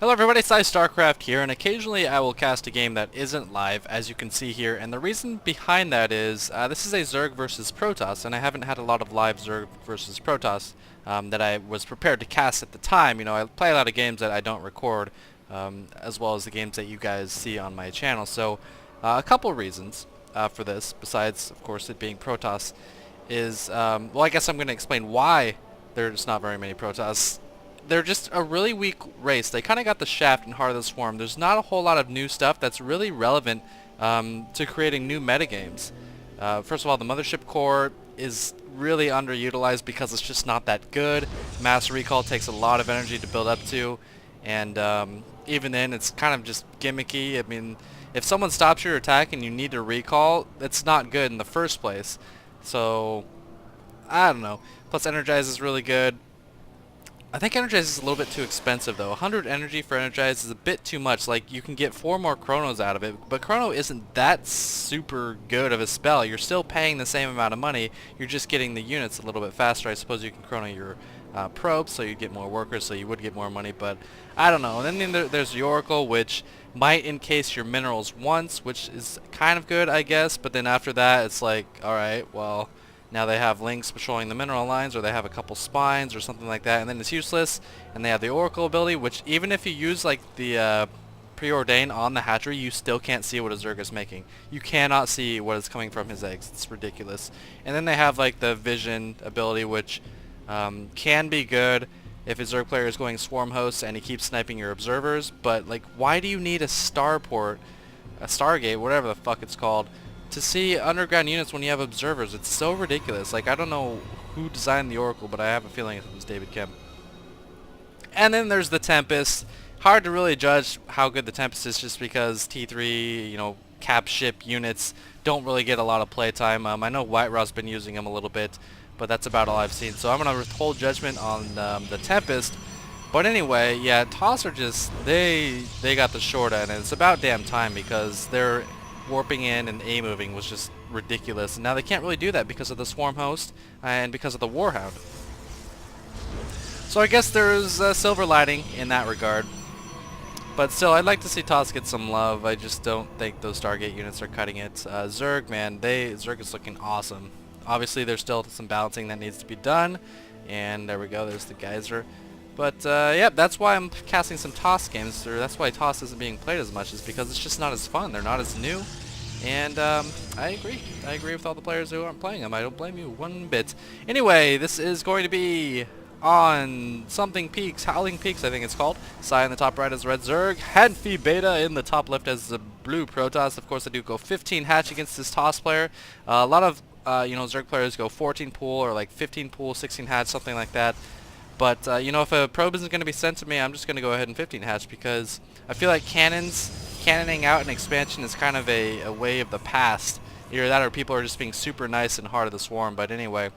Hello everybody, PsyStarcraft here, and occasionally I will cast a game that isn't live, as you can see here, and the reason behind that is, this is a Zerg versus Protoss, and I haven't had a lot of live Zerg versus Protoss that I was prepared to cast at the time. You know, I play a lot of games that I don't record, as well as the games that you guys see on my channel, so a couple reasons for this, besides, of course, it being Protoss, is, well, I guess I'm going to explain why there's not very many Protoss. They're just a really weak race. They kind of got the shaft in Heart of the Swarm. There's not a whole lot of new stuff that's really relevant to creating new metagames. First of all, the Mothership Core is really underutilized because it's just not that good. Mass Recall takes a lot of energy to build up to, and even then it's kind of just gimmicky. I mean, if someone stops your attack and you need to recall, that's not good in the first place. So, I don't know. Plus Energize is really good. I think Energize is a little bit too expensive though. 100 energy for Energize is a bit too much. Like, you can get 4 more Chronos out of it, but Chrono isn't that super good of a spell. You're still paying the same amount of money, you're just getting the units a little bit faster. I suppose you can Chrono your probes, so you get more workers, so you would get more money, but I don't know. And then there's the Oracle, which might encase your minerals once, which is kind of good, I guess, but then after that it's like, alright, well, now they have links patrolling the mineral lines, or they have a couple spines or something like that, and then it's useless. And they have the Oracle ability, which even if you use like the preordain on the hatchery, you still can't see what a Zerg is making. You cannot see what is coming from his eggs. It's ridiculous. And then they have like the Vision ability, which can be good if a Zerg player is going Swarm Hosts and he keeps sniping your observers. But like, why do you need a starport, a Stargate, whatever the fuck it's called, to see underground units when you have observers? It's so ridiculous. Like, I don't know who designed the Oracle, but I have a feeling it was David Kemp. And then there's the Tempest. Hard to really judge how good the Tempest is just because T3, you know, cap ship units don't really get a lot of playtime. I know Whiteraw's been using them a little bit, but that's about all I've seen. So I'm going to withhold judgment on the Tempest. But anyway, yeah, Toss are just, they got the short end, and it's about damn time because they're warping in and A-moving was just ridiculous. And now they can't really do that because of the Swarm Host and because of the Warhound. So I guess there's a silver lining in that regard. But still, I'd like to see Toss get some love. I just don't think those Stargate units are cutting it. Zerg, man, Zerg is looking awesome. Obviously, there's still some balancing that needs to be done. And there we go, there's the Geyser. But, yeah, that's why I'm casting some Toss games, or that's why Toss isn't being played as much, is because it's just not as fun. They're not as new. And, I agree. I agree with all the players who aren't playing them. I don't blame you one bit. Anyway, this is going to be on something Peaks, Howling Peaks, I think it's called. Psy in the top right is Red Zerg. HaNfyBETA in the top left as the Blue Protoss. Of course, I do go 15 hatch against this Toss player. A lot of, you know, Zerg players go 14 pool or like 15 pool, 16 hatch, something like that. But, you know, if a probe isn't going to be sent to me, I'm just going to go ahead and 15 hatch because I feel like cannoning out an expansion is kind of a way of the past. Either that or people are just being super nice in Heart of the Swarm. But anyway,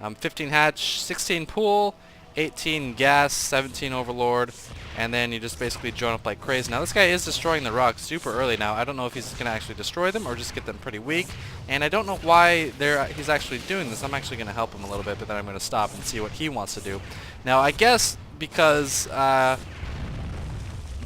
15 hatch, 16 pool, 18 gas, 17 overlord, and then you just basically join up like crazy. Now this guy is destroying the rocks super early now. I don't know if he's going to actually destroy them or just get them pretty weak. And I don't know why he's actually doing this. I'm actually going to help him a little bit, but then I'm going to stop and see what he wants to do. Now I guess because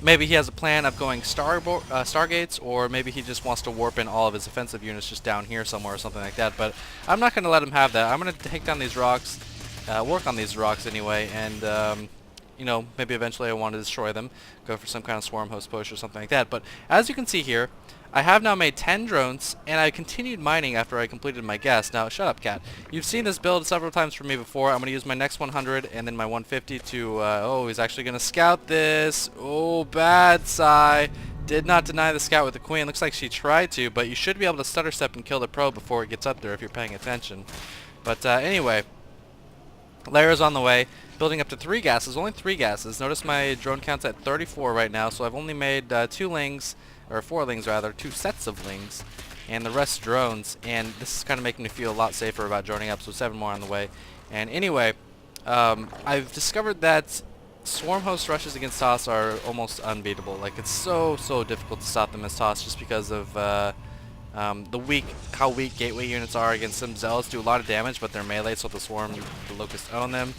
maybe he has a plan of going Stargates, or maybe he just wants to warp in all of his offensive units just down here somewhere or something like that. But I'm not going to let him have that. I'm going to take down these rocks, work on these rocks anyway, and you know, maybe eventually I want to destroy them, go for some kind of Swarm Host push or something like that. But as you can see here, I have now made 10 drones, and I continued mining after I completed my gas. Now, shut up, cat. You've seen this build several times from me before. I'm going to use my next 100 and then my 150 to, oh, he's actually going to scout this. Oh, bad, Psy. Did not deny the scout with the Queen. Looks like she tried to, but you should be able to stutter step and kill the probe before it gets up there if you're paying attention. But anyway, layers on the way. Building up to 3 gases, only 3 gases. Notice my drone count's at 34 right now, so I've only made 2 lings, or 4 lings rather, 2 sets of lings, and the rest drones. And this is kind of making me feel a lot safer about droning up, so 7 more on the way. And anyway, I've discovered that Swarm Host rushes against Toss are almost unbeatable. Like, it's so difficult to stop them as Toss just because of how weak gateway units are against them. Zealots do a lot of damage, but they're melee, so the Swarm, the Locusts own them.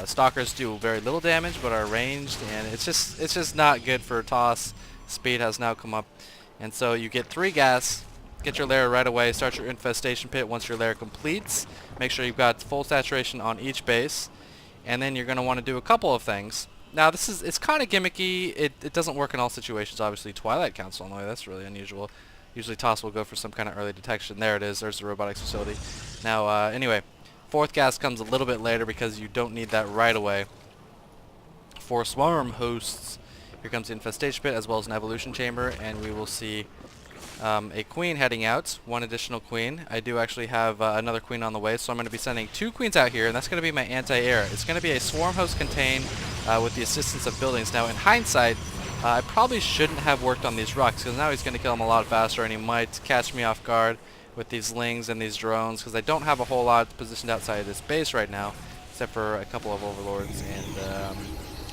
Stalkers do very little damage but are ranged, and it's just not good for toss. Speed has now come up, and so you get 3 gas. Get your lair right away. Start your infestation pit once your lair completes. Make sure you've got full saturation on each base, and then you're going to want to do a couple of things. Now it's kind of gimmicky. It doesn't work in all situations. Obviously, Twilight Council only. That's really unusual. Usually Toss will go for some kind of early detection. There it is. There's the robotics facility. Now anyway, 4th gas comes a little bit later because you don't need that right away. For swarm hosts, here comes the infestation pit as well as an evolution chamber, and we will see a queen heading out, 1 additional queen. I do actually have another queen on the way, so I'm going to be sending 2 queens out here, and that's going to be my anti-air. It's going to be a swarm host contain with the assistance of buildings. Now, in hindsight, I probably shouldn't have worked on these rocks, because now he's going to kill them a lot faster, and he might catch me off guard with these lings and these drones, because I don't have a whole lot positioned outside of this base right now, except for a couple of overlords and a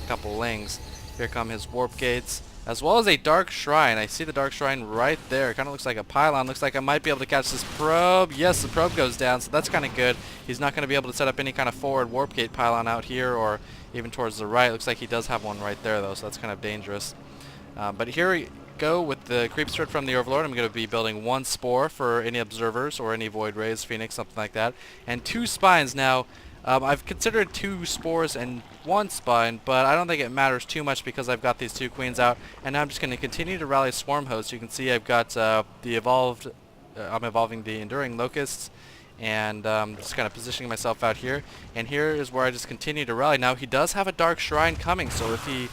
couple lings. Here come his warp gates, as well as a dark shrine. I see the dark shrine right there. It kind of looks like a pylon. Looks like I might be able to catch this probe. Yes, the probe goes down, so that's kind of good. He's not going to be able to set up any kind of forward warp gate pylon out here or even towards the right. Looks like he does have one right there, though, so that's kind of dangerous. But here we go with the creep strut from the Overlord. I'm going to be building 1 spore for any observers or any void rays, phoenix, something like that, and 2 spines. Now, I've considered 2 spores and 1 spine, but I don't think it matters too much because I've got these 2 queens out, and now I'm just going to continue to rally swarm hosts. You can see I've got the evolved, I'm evolving the enduring locusts, and just kind of positioning myself out here, and here is where I just continue to rally. Now he does have a dark shrine coming, so if he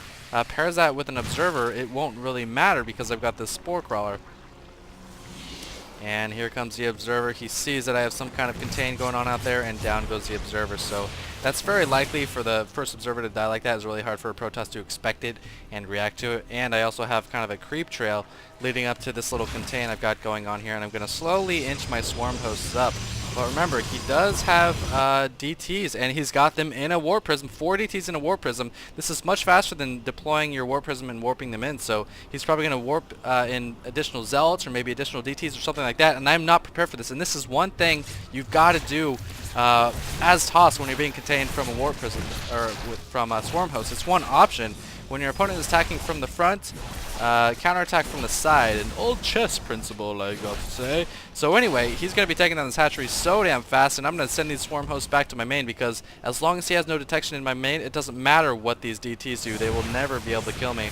pairs that with an observer, it won't really matter because I've got this spore crawler. And here comes the observer. He sees that I have some kind of contain going on out there, and down goes the observer. So that's very likely for the first observer to die like that. It's really hard for a Protoss to expect it and react to it. And I also have kind of a creep trail leading up to this little contain I've got going on here, and I'm going to slowly inch my swarm hosts up. But remember, he does have DTs, and he's got them in a warp prism. 4 DTs in a warp prism. This is much faster than deploying your warp prism and warping them in. So he's probably going to warp in additional zealots or maybe additional DTs or something like that. And I'm not prepared for this. And this is one thing you've got to do as Toss when you're being contained from a warp prism or from a swarm host. It's one option. When your opponent is attacking from the front, counterattack from the side. An old chess principle, I got to say. So anyway, he's going to be taking down this hatchery so damn fast, and I'm going to send these swarm hosts back to my main because as long as he has no detection in my main, it doesn't matter what these DTs do. They will never be able to kill me.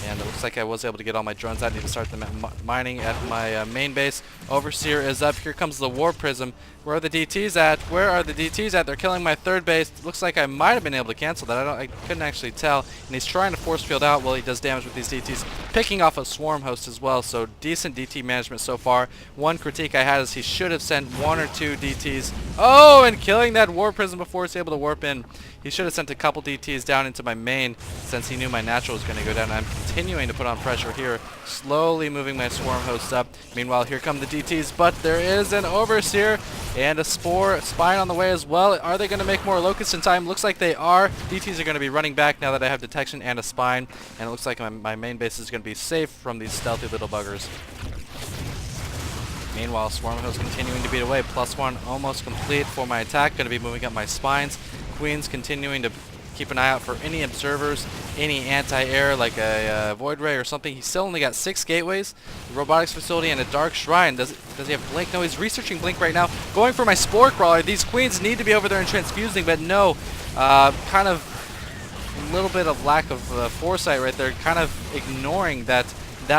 And it looks like I was able to get all my drones out. I need to start them mining at my main base. Overseer is up. Here comes the Warp Prism. Where are the DTs at? Where are the DTs at? They're killing my 3rd base. Looks like I might have been able to cancel that. I couldn't actually tell. And he's trying to force field out while he does damage with these DTs. Picking off a swarm host as well. So decent DT management so far. One critique I had is he should have sent 1 or 2 DTs. Oh, and killing that Warp Prism before it's able to warp in. He should have sent a couple DTs down into my main since he knew my natural was going to go down. I'm continuing to put on pressure here, slowly moving my swarm hosts up. Meanwhile, here come the DTs, but there is an Overseer and a spine on the way as well. Are they going to make more locusts in time? Looks like they are. DTs are going to be running back now that I have detection and a spine, and it looks like my main base is going to be safe from these stealthy little buggers. Meanwhile, swarm hosts continuing to beat away. +1 almost complete for my attack. Going to be moving up my spines. Queens continuing to keep an eye out for any observers, any anti-air like a void ray or something. He's still only got 6 gateways, a robotics facility, and a dark shrine. Does he have blink? No, he's researching blink right now. Going for my spore crawler. These queens need to be over there and transfusing, but no. Kind of a little bit of lack of foresight right there. Kind of ignoring that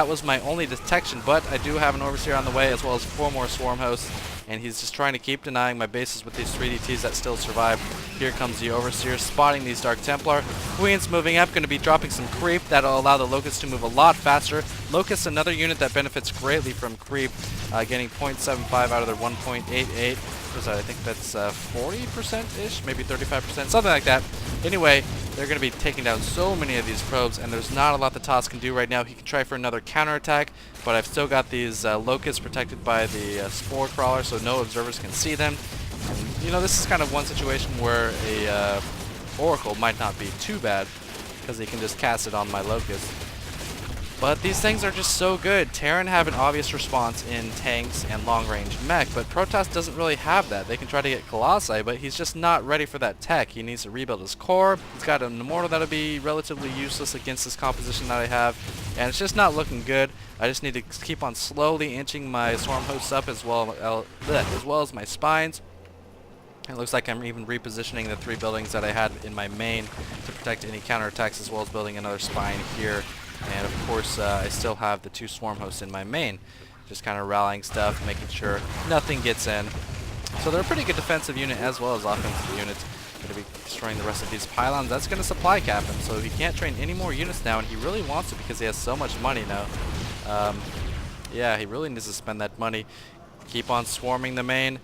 was my only detection, but I do have an Overseer on the way as well as 4 more swarm hosts. And he's just trying to keep denying my bases with these 3 DTs that still survive. Here comes the Overseer, spotting these Dark Templar. Queen's moving up, going to be dropping some creep. That'll allow the Locust to move a lot faster. Locust, another unit that benefits greatly from creep, getting 0.75 out of their 1.88. I think that's 40%-ish, maybe 35%, something like that. Anyway, they're going to be taking down so many of these probes, and there's not a lot that Toss can do right now. He can try for another counterattack, but I've still got these locusts protected by the spore crawler, so no observers can see them. And, you know, this is kind of one situation where a Oracle might not be too bad, because he can just cast it on my locust. But these things are just so good. Terran have an obvious response in tanks and long-range mech, but Protoss doesn't really have that. They can try to get Colossi, but he's just not ready for that tech. He needs to rebuild his core. He's got an Immortal that'll be relatively useless against this composition that I have, and it's just not looking good. I just need to keep on slowly inching my swarm hosts up as well as my spines. It looks like I'm even repositioning the 3 buildings that I had in my main to protect any counterattacks, as well as building another spine here. And of course, I still have the 2 swarm hosts in my main. Just kind of rallying stuff, making sure nothing gets in. So they're a pretty good defensive unit as well as offensive units. Going to be destroying the rest of these pylons. That's going to supply cap him, so he can't train any more units now, and he really wants to because he has so much money now. Yeah, he really needs to spend that money. Keep on swarming the main.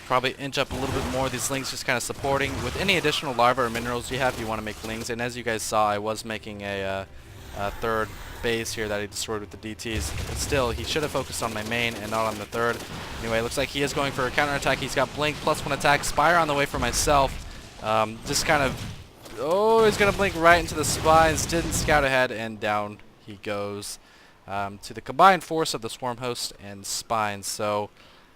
Probably inch up a little bit more. These lings just kind of supporting. With any additional larvae or minerals you have, you want to make lings. And as you guys saw, I was making a 3rd base here that he destroyed with the DTs. But still, he should have focused on my main and not on the 3rd. Anyway, looks like he is going for a counterattack. He's got blink +1 attack. Spire on the way for myself. Just kind of... Oh, he's going to blink right into the spines. Didn't scout ahead, and down he goes to the combined force of the swarm host and spines. So...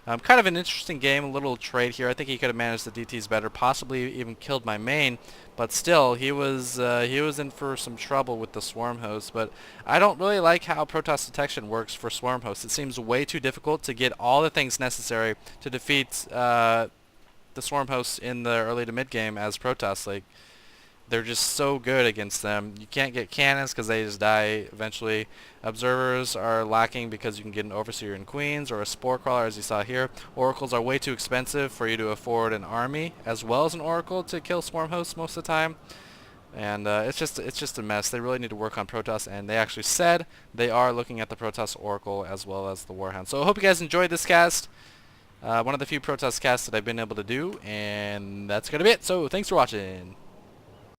kind of an interesting game, a little trade here. I think he could have managed the DTs better, possibly even killed my main, but still, he was in for some trouble with the swarm host. But I don't really like how Protoss detection works for swarm hosts. It seems way too difficult to get all the things necessary to defeat the swarm hosts in the early to mid game as Protoss. Like, they're just so good against them. You can't get cannons because they just die eventually. Observers are lacking because you can get an Overseer and Queens or a Spore Crawler, as you saw here. Oracles are way too expensive for you to afford an army as well as an Oracle to kill swarm hosts most of the time. And it's just a mess. They really need to work on Protoss, and they actually said they are looking at the Protoss Oracle as well as the Warhound. So I hope you guys enjoyed this cast. One of the few Protoss casts that I've been able to do, and that's going to be it. So thanks for watching.